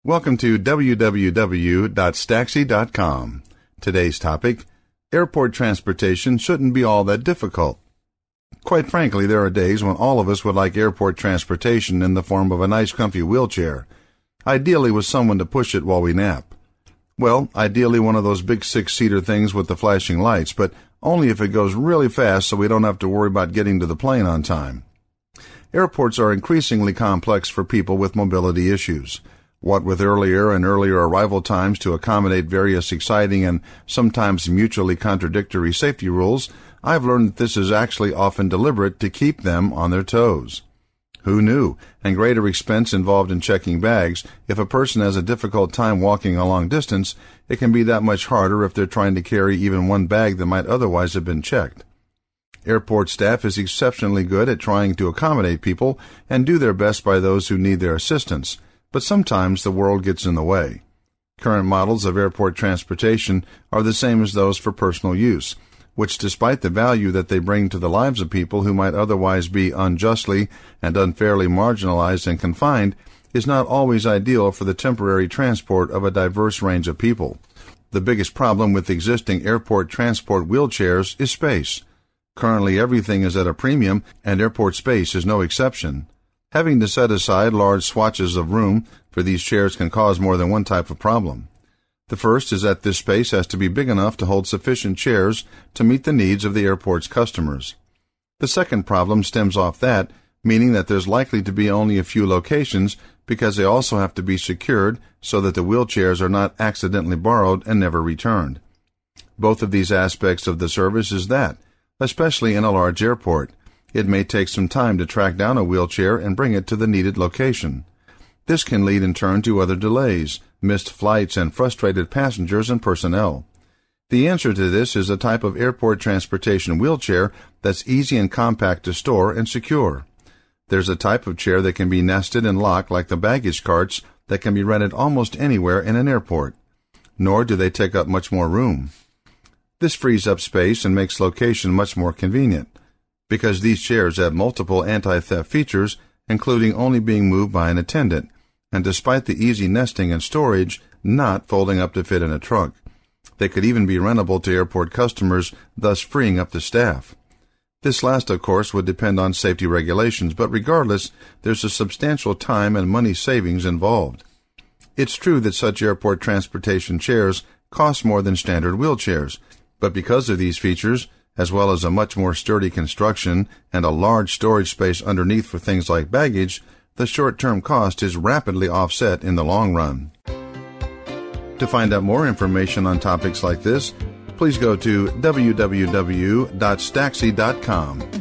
Welcome to www.staxi.com. Today's topic, airport transportation shouldn't be all that difficult. Quite frankly, there are days when all of us would like airport transportation in the form of a nice comfy wheelchair, ideally with someone to push it while we nap. Well, ideally one of those big 6-seater things with the flashing lights, but only if it goes really fast so we don't have to worry about getting to the plane on time. Airports are increasingly complex for people with mobility issues. What with earlier and earlier arrival times to accommodate various exciting and sometimes mutually contradictory safety rules, I've learned that this is actually often deliberate to keep them on their toes. Who knew? And greater expense involved in checking bags. If a person has a difficult time walking a long distance, it can be that much harder if they're trying to carry even one bag that might otherwise have been checked. Airport staff is exceptionally good at trying to accommodate people and do their best by those who need their assistance. But sometimes the world gets in the way. Current models of airport transportation are the same as those for personal use, which, despite the value that they bring to the lives of people who might otherwise be unjustly and unfairly marginalized and confined, is not always ideal for the temporary transport of a diverse range of people. The biggest problem with existing airport transport wheelchairs is space. Currently everything is at a premium, and airport space is no exception. Having to set aside large swatches of room for these chairs can cause more than one type of problem. The first is that this space has to be big enough to hold sufficient chairs to meet the needs of the airport's customers. The second problem stems off that, meaning that there's likely to be only a few locations because they also have to be secured so that the wheelchairs are not accidentally borrowed and never returned. Both of these aspects of the service is that, especially in a large airport. It may take some time to track down a wheelchair and bring it to the needed location. This can lead in turn to other delays, missed flights, and frustrated passengers and personnel. The answer to this is a type of airport transportation wheelchair that's easy and compact to store and secure. There's a type of chair that can be nested and locked like the baggage carts that can be rented almost anywhere in an airport. Nor do they take up much more room. This frees up space and makes location much more convenient, because these chairs have multiple anti-theft features, including only being moved by an attendant, and despite the easy nesting and storage, not folding up to fit in a trunk. They could even be rentable to airport customers, thus freeing up the staff. This last, of course, would depend on safety regulations, but regardless, there's a substantial time and money savings involved. It's true that such airport transportation chairs cost more than standard wheelchairs, but because of these features, as well as a much more sturdy construction and a large storage space underneath for things like baggage, the short-term cost is rapidly offset in the long run. To find out more information on topics like this, please go to www.staxi.com.